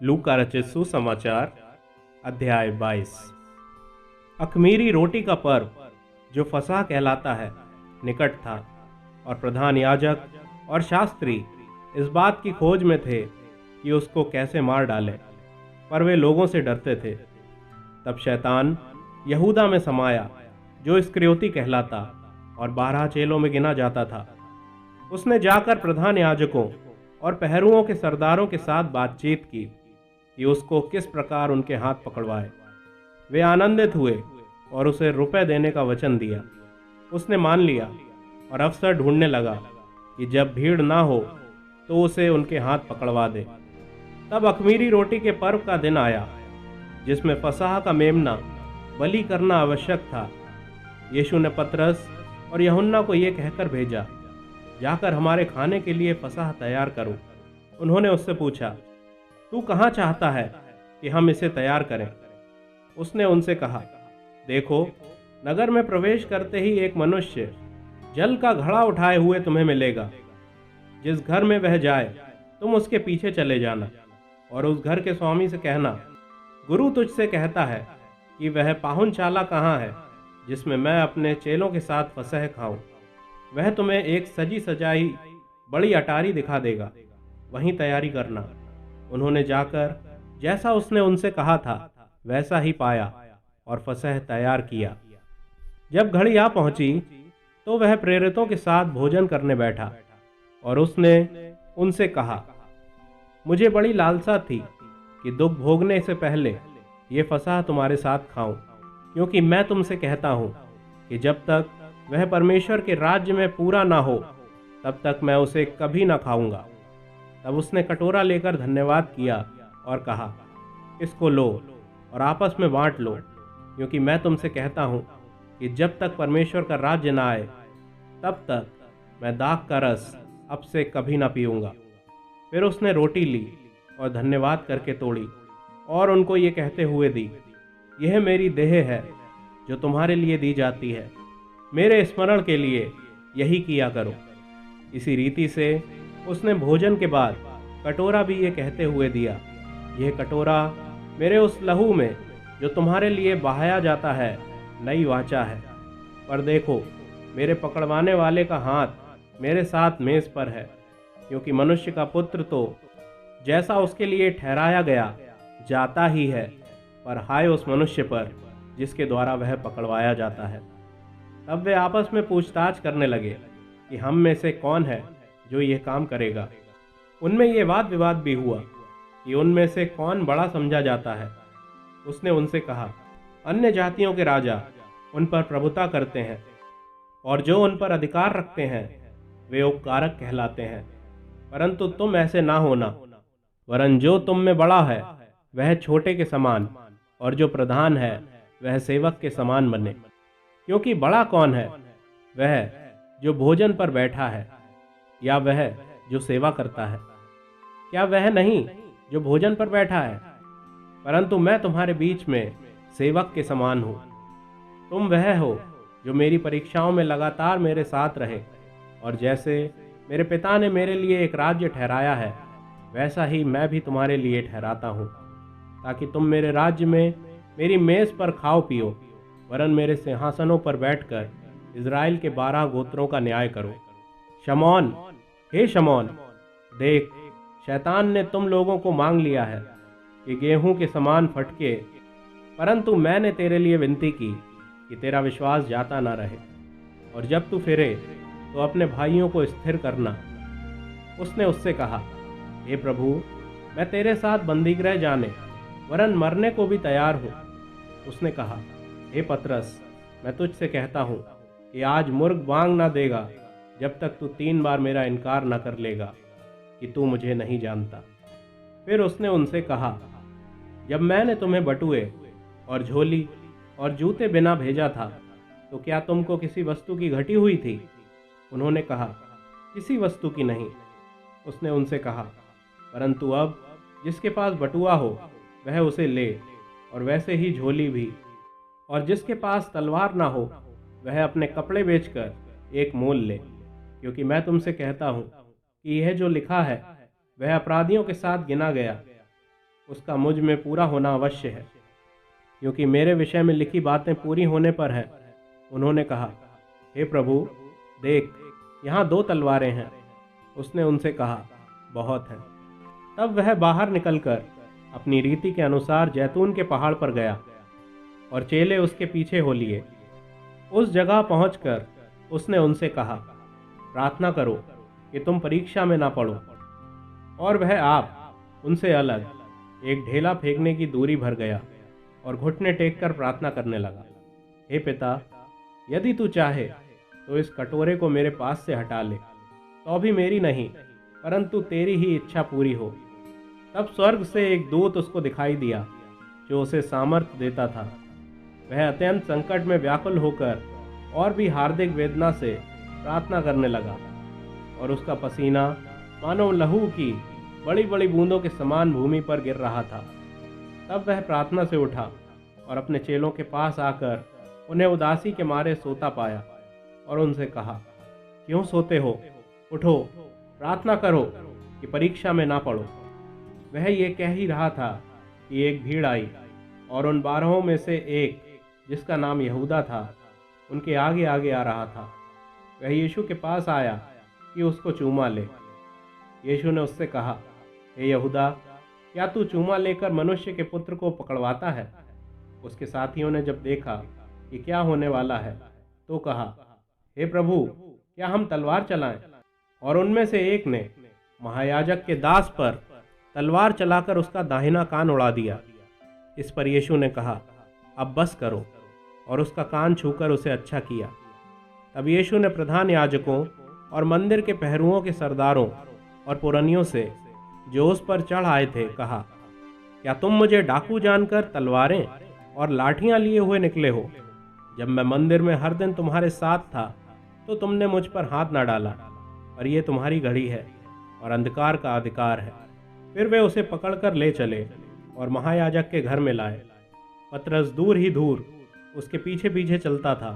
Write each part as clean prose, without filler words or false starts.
लूका रचित सुसमाचार अध्याय 22। अख़मीरी रोटी का पर्व जो फसह कहलाता है निकट था, और प्रधान याजक और शास्त्री इस बात की खोज में थे कि उसको कैसे मार डालें, पर वे लोगों से डरते थे। तब शैतान यहूदा में समाया, जो इस्करियोती कहलाता और 12 चेलों में गिना जाता था। उसने जाकर प्रधान याजकों और पहरुओं के सरदारों के साथ बातचीत की कि उसको किस प्रकार उनके हाथ पकड़वाए। वे आनंदित हुए और उसे रुपए देने का वचन दिया। उसने मान लिया और अवसर ढूंढने लगा कि जब भीड़ ना हो तो उसे उनके हाथ पकड़वा दे। तब अख़मीरी रोटी के पर्व का दिन आया, जिसमें फसह का मेमना बलि करना आवश्यक था। यीशु ने पतरस और यूहन्ना को ये कहकर भेजा, जाकर हमारे खाने के लिए फसह तैयार करो। उन्होंने उससे पूछा, तू कहाँ चाहता है कि हम इसे तैयार करें? उसने उनसे कहा, देखो, नगर में प्रवेश करते ही एक मनुष्य जल का घड़ा उठाए हुए तुम्हें मिलेगा। जिस घर में वह जाए तुम उसके पीछे चले जाना, और उस घर के स्वामी से कहना, गुरु तुझसे कहता है कि वह पाहुनचाला कहाँ है जिसमें मैं अपने चेलों के साथ फसह खाऊं। वह तुम्हें एक सजी सजाई बड़ी अटारी दिखा देगा, वहीं तैयारी करना। उन्होंने जाकर जैसा उसने उनसे कहा था वैसा ही पाया और फसह तैयार किया। जब घड़ी आ पहुंची तो वह प्रेरितों के साथ भोजन करने बैठा, और उसने उनसे कहा, मुझे बड़ी लालसा थी कि दुख भोगने से पहले ये फसह तुम्हारे साथ खाऊं, क्योंकि मैं तुमसे कहता हूं कि जब तक वह परमेश्वर के राज्य में पूरा ना हो तब तक मैं उसे कभी ना खाऊंगा। तब उसने कटोरा लेकर धन्यवाद किया और कहा, इसको लो और आपस में बांट लो, क्योंकि मैं तुमसे कहता हूं कि जब तक परमेश्वर का राज्य ना आए तब तक मैं दाख का रस अब से कभी ना पीऊंगा। फिर उसने रोटी ली और धन्यवाद करके तोड़ी और उनको ये कहते हुए दी, यह मेरी देह है जो तुम्हारे लिए दी जाती है, मेरे स्मरण के लिए यही किया करो। इसी रीति से उसने भोजन के बाद कटोरा भी ये कहते हुए दिया, यह कटोरा मेरे उस लहू में जो तुम्हारे लिए बहाया जाता है नई वाचा है। पर देखो, मेरे पकड़वाने वाले का हाथ मेरे साथ मेज पर है, क्योंकि मनुष्य का पुत्र तो जैसा उसके लिए ठहराया गया जाता ही है, पर हाय उस मनुष्य पर जिसके द्वारा वह पकड़वाया जाता है। तब वे आपस में पूछताछ करने लगे कि हम में से कौन है जो यह काम करेगा। उनमें ये वाद विवाद भी हुआ कि उनमें से कौन बड़ा समझा जाता है। उसने उनसे कहा, अन्य जातियों के राजा उन पर प्रभुता करते हैं, और जो उन पर अधिकार रखते हैं वे उपकारक कहलाते हैं। परंतु तुम ऐसे ना होना, वरन जो तुम में बड़ा है वह छोटे के समान, और जो प्रधान है वह सेवक के समान बने। क्योंकि बड़ा कौन है, वह जो भोजन पर बैठा है या वह जो सेवा करता है? क्या वह नहीं जो भोजन पर बैठा है? परंतु मैं तुम्हारे बीच में सेवक के समान हूँ। तुम वह हो जो मेरी परीक्षाओं में लगातार मेरे साथ रहे, और जैसे मेरे पिता ने मेरे लिए एक राज्य ठहराया है वैसा ही मैं भी तुम्हारे लिए ठहराता हूँ, ताकि तुम मेरे राज्य में मेरी मेज पर खाओ पियो, वरन मेरे सिंहासनों पर बैठकर इज़राइल के 12 गोत्रों का न्याय करो। शमौन, हे शमौन, देख, शैतान ने तुम लोगों को मांग लिया है कि गेहूं के समान फटके, परंतु मैंने तेरे लिए विनती की कि तेरा विश्वास जाता ना रहे, और जब तू फिरे तो अपने भाइयों को स्थिर करना। उसने उससे कहा, हे प्रभु, मैं तेरे साथ बंदीगृह जाने वरन मरने को भी तैयार हूँ। उसने कहा, हे पतरस, मैं तुझसे कहता हूँ कि आज मुर्ग बांग ना देगा जब तक तू 3 बार मेरा इनकार न कर लेगा कि तू मुझे नहीं जानता। फिर उसने उनसे कहा, जब मैंने तुम्हें बटुए और झोली और जूते बिना भेजा था तो क्या तुमको किसी वस्तु की घटी हुई थी? उन्होंने कहा, किसी वस्तु की नहीं। उसने उनसे कहा, परंतु अब जिसके पास बटुआ हो वह उसे ले, और वैसे ही झोली भी। और जिसके पास तलवार ना हो वह अपने कपड़े बेचकर एक मोल ले, क्योंकि मैं तुमसे कहता हूँ कि यह जो लिखा है वह अपराधियों के साथ गिना गया। उसका मुझ में पूरा होना अवश्य है, क्योंकि मेरे विषय में लिखी बातें पूरी होने पर है। उन्होंने कहा, हे प्रभु, देख, यहाँ 2 तलवारें हैं। उसने उनसे कहा, बहुत हैं। तब वह बाहर निकलकर अपनी रीति के अनुसार जैतून के पहाड़ पर गया और चेले उसके पीछे हो लिए। उस जगह पहुंचकर उसने उनसे कहा, प्रार्थना करो कि तुम परीक्षा में ना पड़ो। और वह आप उनसे अलग एक ढेला फेंकने की दूरी भर गया और घुटने टेक कर प्रार्थना करने लगा, हे पिता, यदि तू चाहे तो इस कटोरे को मेरे पास से हटा ले, तो भी मेरी नहीं परंतु तेरी ही इच्छा पूरी हो। तब स्वर्ग से एक दूत उसको दिखाई दिया जो उसे सामर्थ्य देता था। वह अत्यंत संकट में व्याकुल होकर और भी हार्दिक वेदना से प्रार्थना करने लगा, और उसका पसीना मानो लहू की बड़ी बड़ी बूंदों के समान भूमि पर गिर रहा था। तब वह प्रार्थना से उठा और अपने चेलों के पास आकर उन्हें उदासी के मारे सोता पाया और उनसे कहा, क्यों सोते हो? उठो, प्रार्थना करो कि परीक्षा में ना पड़ो। वह ये कह ही रहा था कि एक भीड़ आई और उन 12 में से एक, जिसका नाम यहूदा था, उनके आगे आगे आ रहा था। वह यीशु के पास आया कि उसको चूमा ले। यीशु ने उससे कहा, हे यहूदा, क्या तू चूमा लेकर मनुष्य के पुत्र को पकड़वाता है? उसके साथियों ने जब देखा कि क्या होने वाला है तो कहा, हे प्रभु, क्या हम तलवार चलाएं? और उनमें से एक ने महायाजक के दास पर तलवार चलाकर उसका दाहिना कान उड़ा दिया। इस पर यीशु ने कहा, अब बस करो, और उसका कान छूकर उसे अच्छा किया। तब यीशु ने प्रधान याजकों और मंदिर के पहरुओं के सरदारों और पुरनियों से, जो उस पर चढ़ आए थे, कहा, क्या तुम मुझे डाकू जानकर तलवारें और लाठियां लिए हुए निकले हो? जब मैं मंदिर में हर दिन तुम्हारे साथ था तो तुमने मुझ पर हाथ न डाला, और ये तुम्हारी घड़ी है और अंधकार का अधिकार है। फिर वे उसे पकड़कर ले चले और महायाजक के घर में लाए। पतरस दूर ही दूर उसके पीछे पीछे चलता था,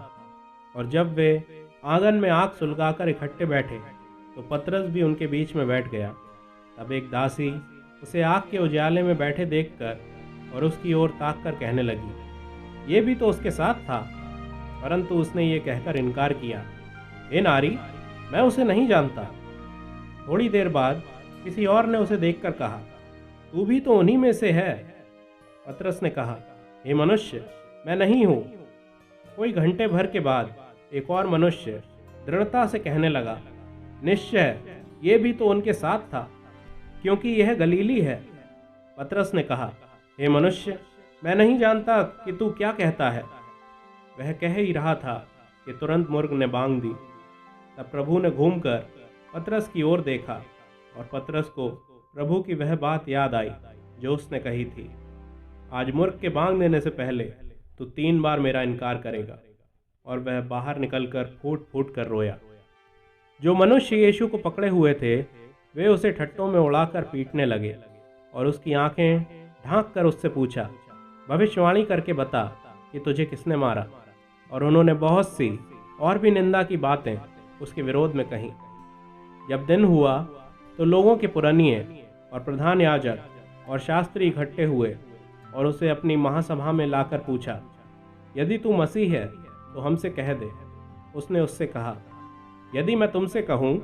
और जब वे आंगन में आग सुलगाकर इकट्ठे बैठे तो पतरस भी उनके बीच में बैठ गया। तब एक दासी उसे आग के उजाले में बैठे देखकर और उसकी ओर ताक कर कहने लगी, ये भी तो उसके साथ था। परंतु उसने ये कहकर इनकार किया, हे नारी, मैं उसे नहीं जानता। थोड़ी देर बाद किसी और ने उसे देखकर कहा, तू भी तो उन्हीं में से है। पतरस ने कहा, हे मनुष्य, मैं नहीं हूँ। कोई घंटे भर के बाद एक और मनुष्य दृढ़ता से कहने लगा, निश्चय ये भी तो उनके साथ था, क्योंकि यह गलीली है। पतरस ने कहा, हे मनुष्य, मैं नहीं जानता कि तू क्या कहता है। वह कह ही रहा था कि तुरंत मुर्ग ने बांग दी। तब प्रभु ने घूमकर पतरस की ओर देखा, और पतरस को प्रभु की वह बात याद आई जो उसने कही थी, आज मुर्ग के बांग देने से पहले तू 3 बार मेरा इनकार करेगा। और वह बाहर निकलकर फूट फूट कर रोया। जो मनुष्य यीशु को पकड़े हुए थे वे उसे ठट्टों में उड़ाकर पीटने लगे और उसकी आंखें ढांक कर उससे पूछा, भविष्यवाणी करके बता कि तुझे किसने मारा। और उन्होंने बहुत सी और भी निंदा की बातें उसके विरोध में कहीं। जब दिन हुआ तो लोगों के पुरनिये और प्रधान याजक और शास्त्री इकट्ठे हुए और उसे अपनी महासभा में लाकर पूछा, यदि तू मसीह है तो हमसे कह दे। उसने उससे कहा, यदि मैं तुमसे कहूँ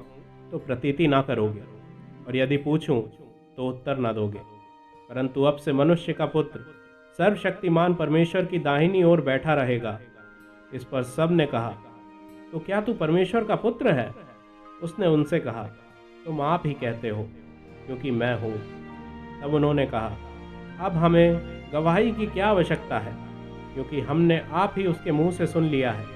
तो प्रतीति ना करोगे, और यदि पूछूं तो उत्तर ना दोगे। परंतु अब से मनुष्य का पुत्र सर्वशक्तिमान परमेश्वर की दाहिनी ओर बैठा रहेगा। इस पर सब ने कहा, तो क्या तू परमेश्वर का पुत्र है? उसने उनसे कहा, तुम आप ही कहते हो, क्योंकि मैं हूँ। तब उन्होंने कहा, अब हमें गवाही की क्या आवश्यकता है, क्योंकि हमने आप ही उसके मुंह से सुन लिया है